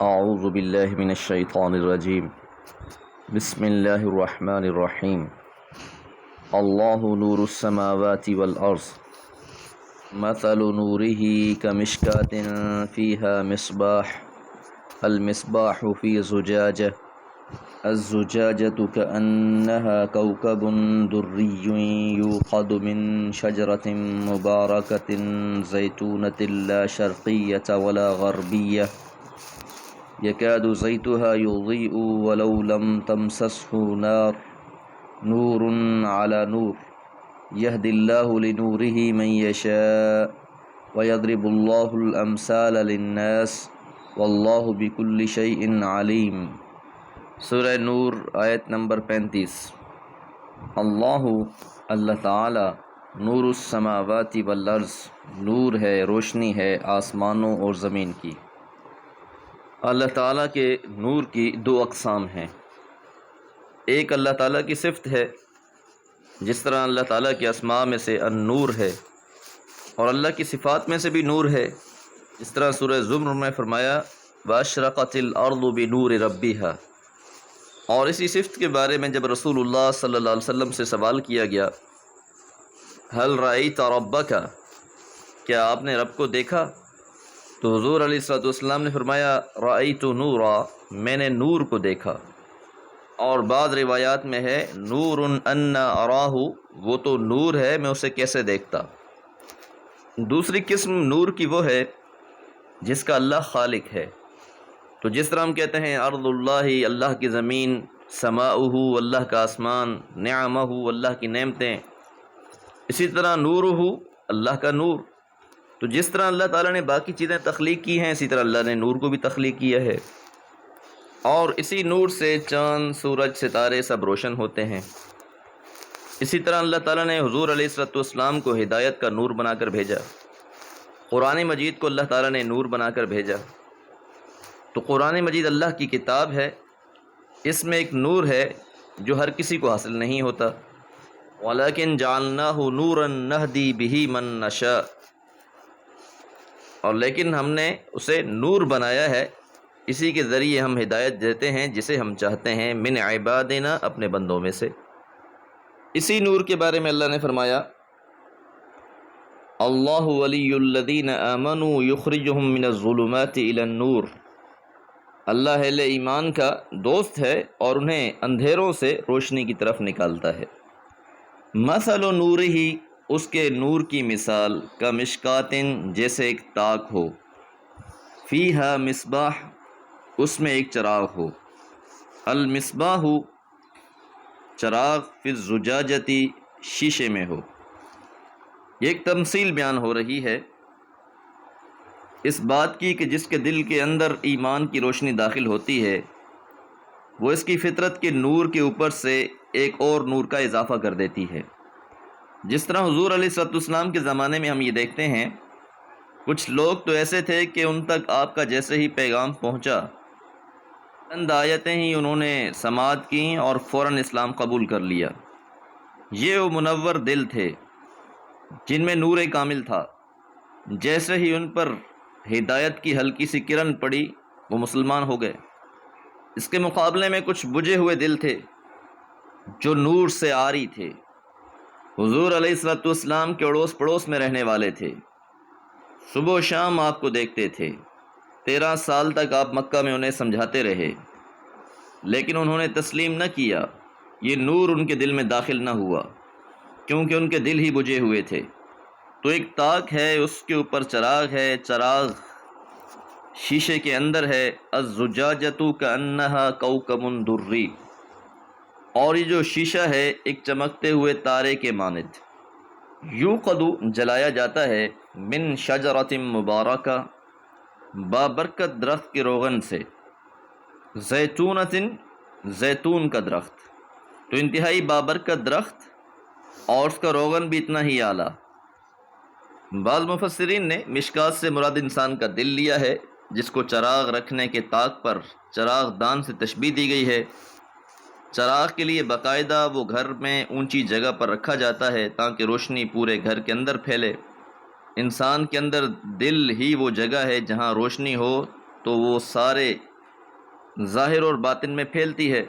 اعوذ باللہ من الشیطان الرجیم بسم اللہ الرحمن الرحیم اللہ نور السماوات والارض مثل نورہ کمشکاة فیہا مصباح المصباح فی زجاجہ الزجاجة كأنها كوكب دري يوقد من شجرة مباركة زيتونة لا شرقية ولا غربية يكاد زيتها يضيء ولو لم تمسسه نار نور على نور يهدي الله لنوره من يشاء ويضرب الله الأمثال للناس والله بكل شيء عليم۔ سورہ نور آیت نمبر 35۔ اللہ تعالی نور السماوات والارض، نور ہے، روشنی ہے آسمانوں اور زمین کی۔ اللہ تعالیٰ کے نور کی دو اقسام ہیں۔ ایک اللہ تعالیٰ کی صفت ہے، جس طرح اللہ تعالیٰ کے اسماء میں سے النور ہے، اور اللہ کی صفات میں سے بھی نور ہے، جس طرح سورہ زمر میں فرمایا وَأَشْرَقَتِ الْأَرْضُ بِنُورِ رَبِّهَا۔ اور اسی صفت کے بارے میں جب رسول اللہ صلی اللہ علیہ وسلم سے سوال کیا گیا هَلْ رَأَيْتَ رَبَّكَ، کیا آپ نے رب کو دیکھا؟ تو حضور علیہ السلام نے فرمایا رأیت نورا، میں نے نور کو دیکھا۔ اور بعض روایات میں ہے نور انا اراہ، وہ تو نور ہے، میں اسے کیسے دیکھتا۔ دوسری قسم نور کی وہ ہے جس کا اللہ خالق ہے۔ تو جس طرح ہم کہتے ہیں ارض اللہ، اللہ کی زمین، سماؤہ، اللہ کا آسمان، نعمہ، اللہ کی نعمتیں، اسی طرح نورہ، اللہ کا نور۔ تو جس طرح اللہ تعالیٰ نے باقی چیزیں تخلیق کی ہیں، اسی طرح اللہ نے نور کو بھی تخلیق کیا ہے، اور اسی نور سے چاند، سورج، ستارے سب روشن ہوتے ہیں۔ اسی طرح اللہ تعالیٰ نے حضور علیہ السلام کو ہدایت کا نور بنا کر بھیجا۔ قرآن مجید کو اللہ تعالیٰ نے نور بنا کر بھیجا۔ تو قرآن مجید اللہ کی کتاب ہے، اس میں ایک نور ہے جو ہر کسی کو حاصل نہیں ہوتا۔ وَلَكِنْ جَعَلْنَاهُ نُورًا نَهْدِي بِهِ مَن نَّشَاءُ، اور لیکن ہم نے اسے نور بنایا ہے، اسی کے ذریعے ہم ہدایت دیتے ہیں جسے ہم چاہتے ہیں، من عبادنا، اپنے بندوں میں سے۔ اسی نور کے بارے میں اللہ نے فرمایا اللہ ولی الذین آمنوا یخرجہم من الظلمات الی النور، اللہ اہل ایمان کا دوست ہے اور انہیں اندھیروں سے روشنی کی طرف نکالتا ہے۔ مثل نورہ، اس کے نور کی مثال کا مشکاتن، جیسے ایک تاک ہو، فیہا مصباح، اس میں ایک چراغ ہو، المصباح، چراغ، فی الزجاجتی، شیشے میں ہو۔ یہ ایک تمثیل بیان ہو رہی ہے اس بات کی کہ جس کے دل کے اندر ایمان کی روشنی داخل ہوتی ہے، وہ اس کی فطرت کے نور کے اوپر سے ایک اور نور کا اضافہ کر دیتی ہے۔ جس طرح حضور علیہ السلام کے زمانے میں ہم یہ دیکھتے ہیں، کچھ لوگ تو ایسے تھے کہ ان تک آپ کا جیسے ہی پیغام پہنچا، چند آیتیں ہی انہوں نے سماعت کیں اور فوراً اسلام قبول کر لیا۔ یہ وہ منور دل تھے جن میں نور کامل تھا، جیسے ہی ان پر ہدایت کی ہلکی سی کرن پڑی وہ مسلمان ہو گئے۔ اس کے مقابلے میں کچھ بجھے ہوئے دل تھے جو نور سے عاری تھے، حضور علیہ السلام کے اڑوس پڑوس میں رہنے والے تھے، صبح و شام آپ کو دیکھتے تھے، 13 سال تک آپ مکہ میں انہیں سمجھاتے رہے، لیکن انہوں نے تسلیم نہ کیا، یہ نور ان کے دل میں داخل نہ ہوا کیونکہ ان کے دل ہی بجھے ہوئے تھے۔ تو ایک تاک ہے، اس کے اوپر چراغ ہے، چراغ شیشے کے اندر ہے، الزجاجۃ کأنہا کوکب دری، اور یہ جو شیشہ ہے ایک چمکتے ہوئے تارے کے مانند، یوقد، جلایا جاتا ہے، من شجرۃ مبارکہ، بابرکت درخت کے روغن سے، زیتونۃ، زیتون کا درخت، تو انتہائی بابرکت درخت، اور اس کا روغن بھی اتنا ہی اعلیٰ۔ بعض مفسرین نے مشکات سے مراد انسان کا دل لیا ہے، جس کو چراغ رکھنے کے طاق پر چراغ دان سے تشبیہ دی گئی ہے۔ چراغ کے لیے باقاعدہ وہ گھر میں اونچی جگہ پر رکھا جاتا ہے تاکہ روشنی پورے گھر کے اندر پھیلے۔ انسان کے اندر دل ہی وہ جگہ ہے جہاں روشنی ہو تو وہ سارے ظاہر اور باطن میں پھیلتی ہے۔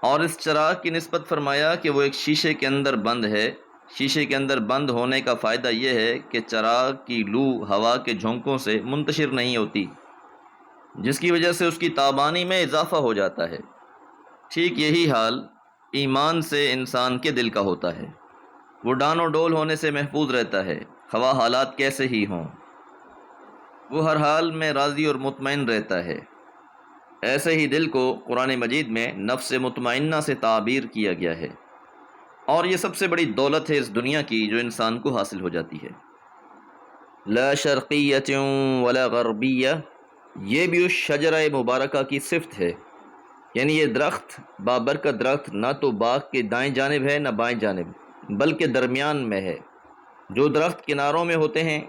اور اس چراغ کی نسبت فرمایا کہ وہ ایک شیشے کے اندر بند ہے۔ شیشے کے اندر بند ہونے کا فائدہ یہ ہے کہ چراغ کی لو ہوا کے جھونکوں سے منتشر نہیں ہوتی، جس کی وجہ سے اس کی تابانی میں اضافہ ہو جاتا ہے۔ ٹھیک یہی حال ایمان سے انسان کے دل کا ہوتا ہے، وہ ڈان و ڈول ہونے سے محفوظ رہتا ہے، خواہ حالات کیسے ہی ہوں، وہ ہر حال میں راضی اور مطمئن رہتا ہے۔ ایسے ہی دل کو قرآن مجید میں نفس مطمئنہ سے تعبیر کیا گیا ہے، اور یہ سب سے بڑی دولت ہے اس دنیا کی جو انسان کو حاصل ہو جاتی ہے۔ لا شرقیۃ ولا غربیہ، یہ بھی اس شجرہ مبارکہ کی صفت ہے، یعنی یہ درخت بابرکت درخت نہ تو باغ کے دائیں جانب ہے نہ بائیں جانب، بلکہ درمیان میں ہے۔ جو درخت کناروں میں ہوتے ہیں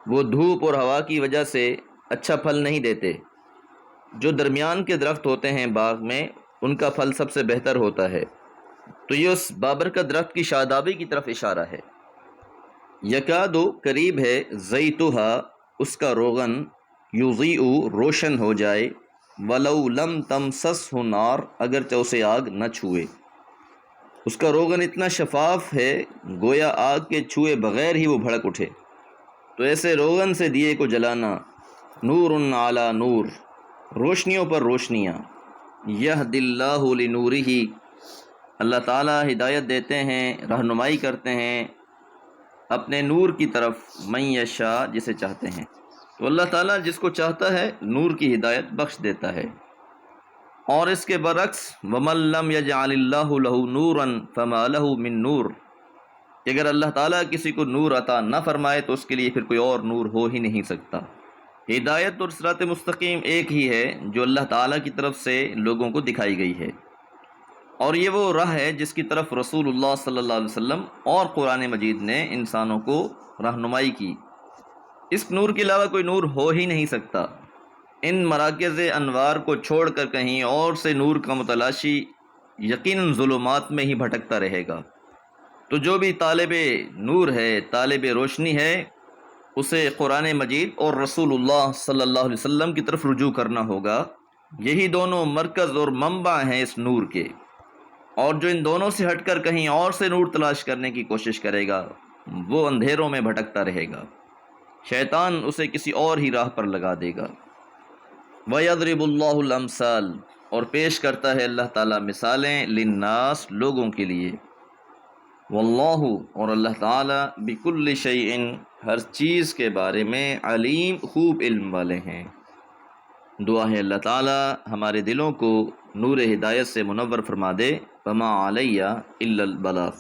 وہ دھوپ اور ہوا کی وجہ سے اچھا پھل نہیں دیتے، جو درمیان کے درخت ہوتے ہیں باغ میں ان کا پھل سب سے بہتر ہوتا ہے۔ تو یہ اس بابرکت درخت کی شادابی کی طرف اشارہ ہے۔ یکادو قریب ہے، زیتھا اس کا روغن، یضیء روشن ہو جائے، ولو لم تمسسہ نار اگرچہ اسے آگ نہ چھوئے۔ اس کا روغن اتنا شفاف ہے گویا آگ کے چھوئے بغیر ہی وہ بھڑک اٹھے۔ تو ایسے روغن سے دیے کو جلانا، نور علی نور، روشنیوں پر روشنیاں، یہدی اللہ لنورہ، اللہ تعالیٰ ہدایت دیتے ہیں، رہنمائی کرتے ہیں اپنے نور کی طرف، من یشاء جسے چاہتے ہیں۔ تو اللہ تعالیٰ جس کو چاہتا ہے نور کی ہدایت بخش دیتا ہے۔ اور اس کے برعکس وَمَن لَّمْ يَجْعَلِ اللَّهُ لَهُ نُورًا فَمَا لَهُ مِن نور، کہ اگر اللہ تعالیٰ کسی کو نور عطا نہ فرمائے تو اس کے لیے پھر کوئی اور نور ہو ہی نہیں سکتا۔ ہدایت اور صراط مستقیم ایک ہی ہے جو اللہ تعالیٰ کی طرف سے لوگوں کو دکھائی گئی ہے، اور یہ وہ راہ ہے جس کی طرف رسول اللہ صلی اللہ علیہ وسلم اور قرآن مجید نے انسانوں کو رہنمائی کی۔ اس نور کے علاوہ کوئی نور ہو ہی نہیں سکتا۔ ان مراکز انوار کو چھوڑ کر کہیں اور سے نور کا متلاشی یقیناً ظلمات میں ہی بھٹکتا رہے گا۔ تو جو بھی طالب نور ہے، طالب روشنی ہے، اسے قرآن مجید اور رسول اللہ صلی اللہ علیہ وسلم کی طرف رجوع کرنا ہوگا۔ یہی دونوں مرکز اور منبع ہیں اس نور کے، اور جو ان دونوں سے ہٹ کر کہیں اور سے نور تلاش کرنے کی کوشش کرے گا وہ اندھیروں میں بھٹکتا رہے گا، شیطان اسے کسی اور ہی راہ پر لگا دے گا۔ وَيَضْرِبُ اللَّهُ الْأَمْثَالَ، اور پیش کرتا ہے اللہ تعالیٰ مثالیں، للناس لوگوں کے لیے، واللہ اور اللہ تعالیٰ بکل شیء ہر چیز کے بارے میں علیم خوب علم والے ہیں۔ دعا ہے اللہ تعالیٰ ہمارے دلوں کو نور ہدایت سے منور فرما دے۔ وما علیہ الا البلاغ۔